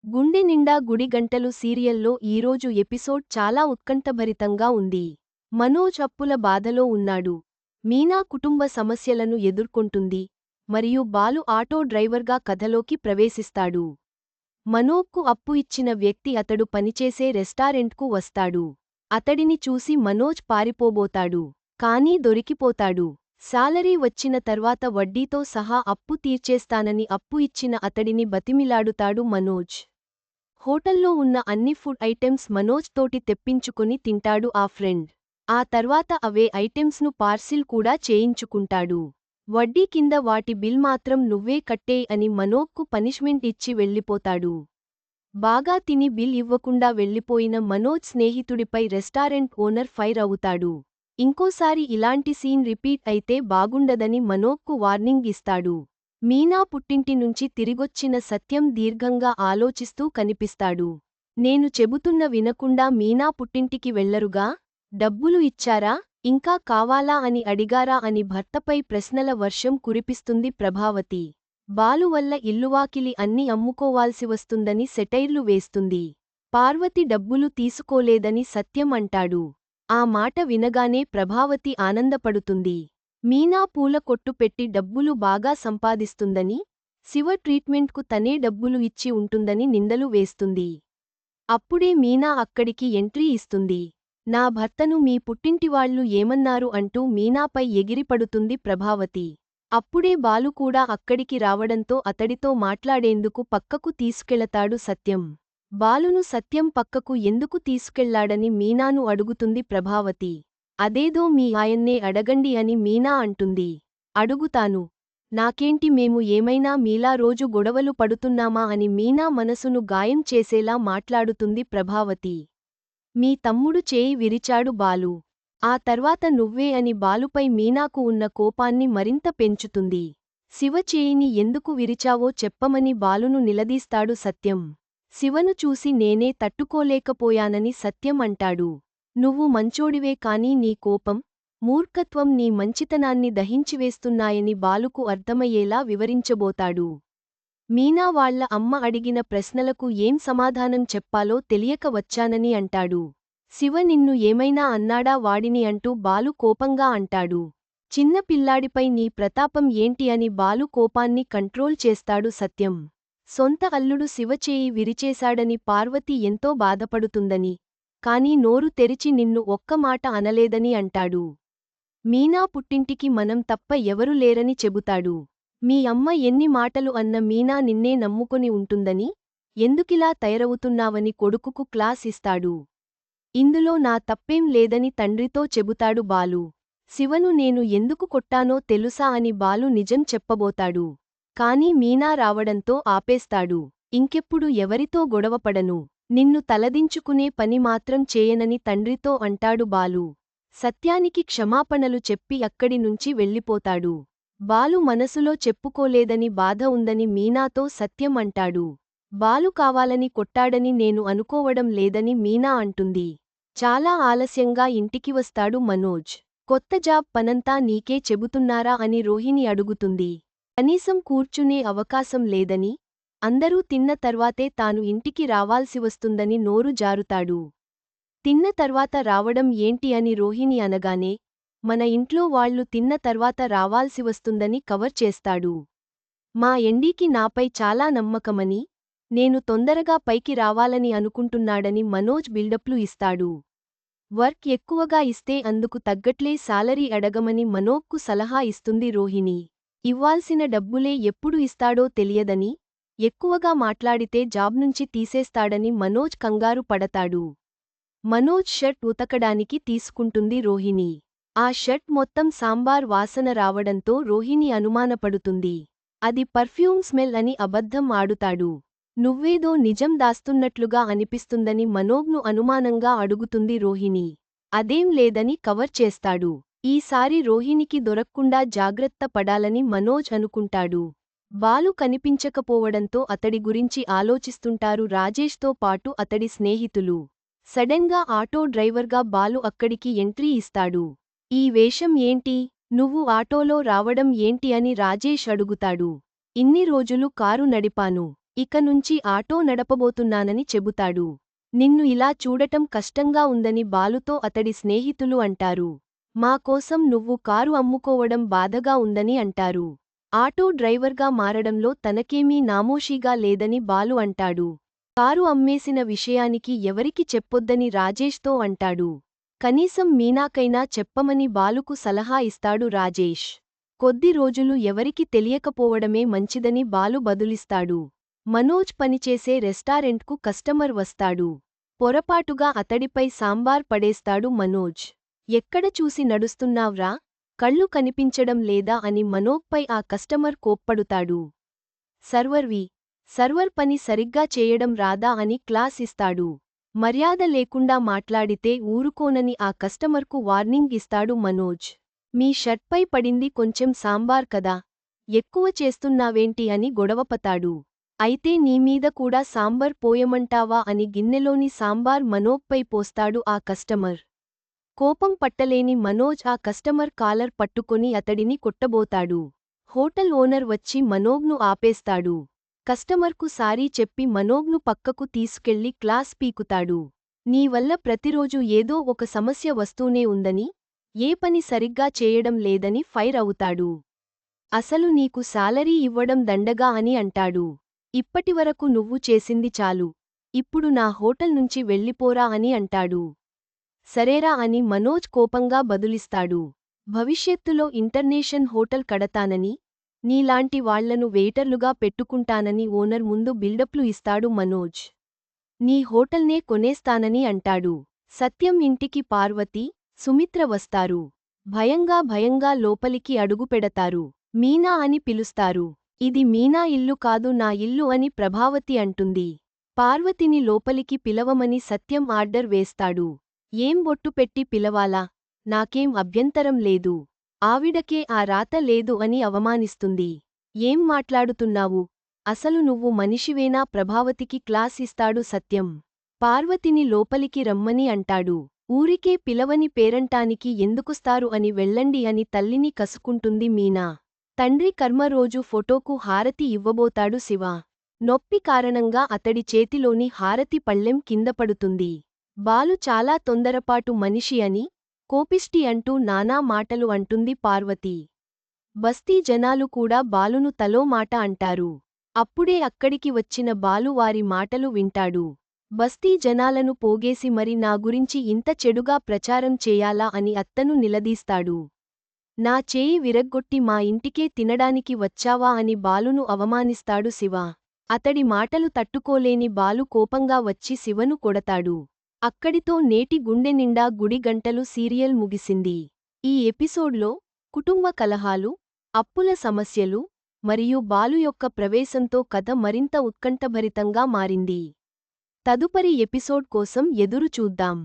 గుండె నిండా గుడి గంటలు సీరియల్లో ఈరోజు ఎపిసోడ్ చాలా ఉత్కంఠభరితంగా ఉంది. మనోజ్ అప్పుల బాధలో ఉన్నాడు. మీనా కుటుంబ సమస్యలను ఎదుర్కొంటుంది. మరియు బాలు ఆటో డ్రైవర్గా కథలోకి ప్రవేశిస్తాడు. మనోజ్కు అప్పు ఇచ్చిన వ్యక్తి అతడు పనిచేసే రెస్టారెంట్కు వస్తాడు. అతడిని చూసి మనోజ్ పారిపోబోతాడు. కానీ దొరికిపోతాడు. సాలరీ వచ్చిన తర్వాత వడ్డీతో సహా అప్పు తీర్చేస్తానని అప్పు ఇచ్చిన అతడిని బతిమిలాడుతాడు మనోజ్. హోటల్లో ఉన్న అన్ని ఫుడ్ ఐటెమ్స్ మనోజ్ తోటి తెప్పించుకుని తింటాడు ఆ ఫ్రెండ్. ఆ తర్వాత అవే ఐటెమ్స్ను పార్సిల్ కూడా చేయించుకుంటాడు. వడ్డీ కింద వాటి బిల్ మాత్రం నువ్వే కట్టేయ్ అని మనోజ్కు పనిష్మెంట్ ఇచ్చి వెళ్ళిపోతాడు. బాగా తిని బిల్ ఇవ్వకుండా వెళ్ళిపోయిన మనోజ్ స్నేహితుడిపై రెస్టారెంట్ ఓనర్ ఫైర్ అవుతాడు. ఇంకోసారి ఇలాంటి సీన్ రిపీట్ అయితే బాగుండదని మనోజ్కు వార్నింగ్ ఇస్తాడు. మీనా పుట్టింటి నుంచి తిరిగొచ్చిన సత్యం దీర్ఘంగా ఆలోచిస్తూ కనిపిస్తాడు. నేను చెబుతున్న వినకుండా మీనా పుట్టింటికి వెళ్లరుగా? డబ్బులు ఇచ్చారా? ఇంకా కావాలా అని అడిగారా అని భర్తపై ప్రశ్నల వర్షం కురిపిస్తుంది ప్రభావతి. బాలు వల్ల ఇల్లువాకిలి అన్ని అమ్ముకోవాల్సి వస్తుందని సెటైర్లు వేస్తుంది. పార్వతి డబ్బులు తీసుకోలేదని సత్యం అంటాడు. ఆ మాట వినగానే ప్రభావతి ఆనందపడుతుంది. మీనా పూల కొట్టు పెట్టి డబ్బులు బాగా సంపాదిస్తుందని, శివ ట్రీట్మెంట్కు తనే డబ్బులు ఇచ్చి ఉంటుందని నిందలు వేస్తుంది. అప్పుడే మీనా అక్కడికి ఎంట్రీ ఇస్తుంది. నా భర్తను మీ పుట్టింటివాళ్లు ఏమన్నారు అంటూ మీనాపై ఎగిరిపడుతుంది ప్రభావతి. అప్పుడే బాలు కూడా అక్కడికి రావడంతో అతడితో మాట్లాడేందుకు పక్కకు తీసుకెళతాడు సత్యం. బాలును సత్యం పక్కకు ఎందుకు తీసుకెళ్లాడని మీనాను అడుగుతుంది ప్రభావతి. అదేదో మీ ఆయన్నే అడగండి అని మీనా అంటుంది. అడుగుతాను. నాకేంటి, మేము ఏమైనా మీలా రోజు గొడవలు పడుతున్నామా అని మీనా మనసును గాయం చేసేలా మాట్లాడుతుంది ప్రభావతి. మీ తమ్ముడు చేయి విరిచాడు బాలు. ఆ తర్వాత నువ్వే అని బాలుపై మీనాకు ఉన్న కోపాన్ని మరింత పెంచుతుంది. శివ చేయిని ఎందుకు విరిచావో చెప్పమని బాలును నిలదీస్తాడు సత్యం. శివను చూసి నేనే తట్టుకోలేకపోయానని సత్యం అంటాడు. నువ్వు మంచోడివే కానీ నీ కోపం, మూర్ఖత్వం నీ మంచితనాన్ని దహించివేస్తున్నాయని బాలుకు అర్థమయ్యేలా వివరించబోతాడు. మీనా వాళ్ల అమ్మ అడిగిన ప్రశ్నలకు ఏం సమాధానం చెప్పాలో తెలియక వచ్చానని అంటాడు. శివ నిన్ను ఏమైనా అన్నాడా వాడిని అంటూ బాలు కోపంగా అంటాడు. చిన్న పిల్లాడిపై నీ ప్రతాపం ఏంటి అని బాలు కోపాన్ని కంట్రోల్ చేస్తాడు సత్యం. సొంత అల్లుడు శివ చేయి విరిచేశాడని పార్వతి ఎంతో బాధపడుతుందని, కానీ నోరు తెరిచి నిన్ను ఒక్క మాట అనలేదని అంటాడు. మీనా పుట్టింటికి మనం తప్ప ఎవరు లేరని చెబుతాడు. మీ అమ్మ ఎన్ని మాటలు అన్న మీనా నిన్నే నమ్ముకొని ఉంటుందని, ఎందుకిలా తయారవుతున్నావని కొడుకుకు క్లాస్ ఇస్తాడు. ఇందులో నా తప్పేం లేదని తండ్రితో చెబుతాడు బాలు. శివను నేను ఎందుకు కొట్టానో తెలుసా అని బాలు నిజం చెప్పబోతాడు. కానీ మీనా రావడంతో ఆపేస్తాడు. ఇంకెప్పుడు ఎవరితో గొడవపడను. నిన్ను తలదించుకునే పని మాత్రం చేయనని తండ్రితో అంటాడు బాలు. సత్యానికి క్షమాపణలు చెప్పి అక్కడి నుంచి వెళ్ళిపోతాడు. బాలు మనసులో చెప్పుకోలేదని బాధ ఉందని మీనాతో సత్యం అంటాడు. బాలు కావాలని కొట్టాడని నేను అనుకోవడం లేదని మీనా అంటుంది. చాలా ఆలస్యంగా ఇంటికి వస్తాడు మనోజ్. కొత్త జాబ్ పనంతా నీకే చెబుతున్నారా అని రోహిణి అడుగుతుంది. కనీసం కూర్చునే అవకాశం లేదని, అందరూ తిన్న తర్వాతే తాను ఇంటికి రావాల్సి వస్తుందని నోరు జారుతాడు. తిన్న తర్వాత రావడం ఏంటి అని రోహిణి అనగానే, మన ఇంట్లో వాళ్లు తిన్న తర్వాత రావాల్సి వస్తుందని కవర్ చేస్తాడు. మా ఎండీకి నాపై చాలా నమ్మకమని, నేను తొందరగా పైకి రావాలని అనుకుంటున్నాడని మనోజ్ బిల్డప్లు ఇస్తాడు. వర్క్ ఎక్కువగా ఇస్తే అందుకు తగ్గట్లే సాలరీ అడగమని మనోజ్కు సలహా ఇస్తుంది రోహిణి. ఇవ్వాల్సిన డబ్బులే ఎప్పుడు ఇస్తాడో తెలియదని, ఎక్కువగా మాట్లాడితే జాబ్ నుంచి తీసేస్తాడని మనోజ్ కంగారు పడతాడు. మనోజ్ షర్ట్ ఉతకడానికి తీసుకుంటుంది రోహిణి. ఆ షర్ట్ మొత్తం సాంబార్ వాసన రావడంతో రోహిణి అనుమానపడుతుంది. అది పర్ఫ్యూమ్ స్మెల్ అని అబద్ధం ఆడుతాడు. నువ్వేదో నిజం దాస్తున్నట్లుగా అనిపిస్తుందని మనోజ్ను అనుమానంగా అడుగుతుంది రోహిణి. అదేం లేదని కవర్ చేస్తాడు. ఈసారి రోహిణికి దొరక్కుండా జాగ్రత్త పడాలని మనోజ్ అనుకుంటాడు. బాలు కనిపించకపోవడంతో అతడి గురించి ఆలోచిస్తుంటారు రాజేష్తో పాటు అతడి స్నేహితులు. సడెన్గా ఆటో డ్రైవర్గా బాలు అక్కడికి ఎంట్రీ ఇస్తాడు. ఈ వేషం ఏంటి? నువ్వు ఆటోలో రావడం ఏంటి అని రాజేష్ అడుగుతాడు. ఇన్ని రోజులు కారు నడిపాను. ఇక నుంచి ఆటో నడపబోతున్నానని చెబుతాడు. నిన్ను ఇలా చూడటం కష్టంగా ఉందని బాలుతో అతడి స్నేహితులు అంటారు. మా కోసం నువ్వు కారు అమ్ముకోవడం బాధగా ఉందని అంటారు. ఆటో డ్రైవర్గా మారడంలో తనకేమీ నామోషీగా లేదని బాలు అంటాడు. కారు అమ్మేసిన విషయానికి ఎవరికి చెప్పొద్దని రాజేష్తో అంటాడు. కనీసం మీనాకైనా చెప్పమని బాలుకు సలహా ఇస్తాడు రాజేష్. కొద్ది రోజులు ఎవరికి తెలియకపోవడమే మంచిదని బాలు బదులిస్తాడు. మనోజ్ పనిచేసే రెస్టారెంట్కు కస్టమర్ వస్తాడు. పొరపాటుగా అతడిపై సాంబార్ పడేస్తాడు మనోజ్. ఎక్కడ చూసి నడుస్తున్నావ్రా, కళ్ళు కనిపించడం లేదా అని మనోజ్పై ఆ కస్టమర్ కోప్పడుతాడు. సర్వర్ పని సరిగ్గా చేయడం రాదా అని క్లాస్ ఇస్తాడు. మర్యాద లేకుండా మాట్లాడితే ఊరుకోనని ఆ కస్టమర్కు వార్నింగ్ ఇస్తాడు మనోజ్. మీ షర్ట్పై పడింది కొంచెం సాంబార్ కదా, ఎక్కువ చేస్తున్నావేంటి అని గొడవపతాడు. అయితే నీమీద కూడా సాంబార్ పోయమంటావా అని గిన్నెలోని సాంబార్ మనోజ్పై పోస్తాడు ఆ కస్టమర్. కోపం పట్టలేని మనోజ్ ఆ కస్టమర్ కాలర్ పట్టుకొని అతడిని కొట్టబోతాడు. హోటల్ ఓనర్ వచ్చి మనోజ్ను ఆపేస్తాడు. కస్టమర్కు సారీ చెప్పి మనోజ్ను పక్కకు తీసుకెళ్లి క్లాస్ పీకుతాడు. నీ వల్ల ప్రతిరోజు ఏదో ఒక సమస్య వస్తూనే ఉందని, ఏ పని సరిగ్గా చేయడం లేదని ఫైర్ అవుతాడు. అసలు నీకు సాలరీ ఇవ్వడం దండగా అని అంటాడు. ఇప్పటివరకు నువ్వు చేసింది చాలు, ఇప్పుడు నా హోటల్ నుంచి వెళ్ళిపోరా అని అంటాడు. సరేరా అని మనోజ్ కోపంగా బదులిస్తాడు. భవిష్యత్తులో ఇంటర్నేషనల్ హోటల్ కడతానని, నీలాంటి వాళ్లను వెయిటర్లుగా పెట్టుకుంటానని ఓనర్ ముందు బిల్డప్లు ఇస్తాడు మనోజ్. నీ హోటల్నే కొనేస్తానని అంటాడు. సత్యం ఇంటికి పార్వతి, సుమిత్ర వస్తారు. భయంగా లోపలికి అడుగుపెడతారు. మీనా అని పిలుస్తారు. ఇది మీనా ఇల్లు కాదు, నా ఇల్లు అని ప్రభావతి అంటుంది. పార్వతిని లోపలికి పిలవమని సత్యం ఆర్డర్ వేస్తాడు. ఏం బొట్టు పెట్టి పిలవాలా, నాకేం అభ్యంతరం లేదు. ఆవిడకే ఆ రాత లేదు అని అవమానిస్తుంది. ఏం మాట్లాడుతున్నావు, అసలు నువ్వు మనిషివేనా? ప్రభావతికి క్లాస్ ఇస్తాడు సత్యం. పార్వతిని లోపలికి రమ్మని అంటాడు. ఊరికే పిలవని పేరంటానికి ఎందుకొస్తారు అని వెళ్ళండి అని తల్లిని కసుకుంటుంది మీనా. తండ్రి కర్మ రోజు ఫోటోకు హారతి ఇవ్వబోతాడు శివ. నొప్పి కారణంగా అతడి చేతిలోని హారతి పళ్ళెం కిందపడుతుంది. బాలు చాలా తొందరపాటు మనిషి అని, కోపిష్టి అంటూ నానా మాటలు అంటుంది పార్వతి. బస్తీ జనాలు కూడా బాలును తలో మాట అంటారు. అప్పుడే అక్కడికి వచ్చిన బాలు వారి మాటలు వింటాడు. బస్తీ జనాలను పోగేసి మరి నా గురించి ఇంత చెడుగా ప్రచారం చేయాలా అని అత్తను నిలదీస్తాడు. నా చేయి విరగ్గొట్టి మా ఇంటికే తినడానికి వచ్చావా అని బాలును అవమానిస్తాడు శివ. అతడి మాటలు తట్టుకోలేని బాలు కోపంగా వచ్చి శివను కొడతాడు. అక్కడితో నేటి గుండె నిండా గుడి గంటలు సీరియల్ ముగిసింది. ఈ ఎపిసోడ్లో కుటుంబ కలహాలు, అప్పుల సమస్యలు మరియు బాలు యొక్క ప్రవేశంతో కథ మరింత ఉత్కంఠభరితంగా మారింది. తదుపరి ఎపిసోడ్ కోసం ఎదురు చూద్దాం.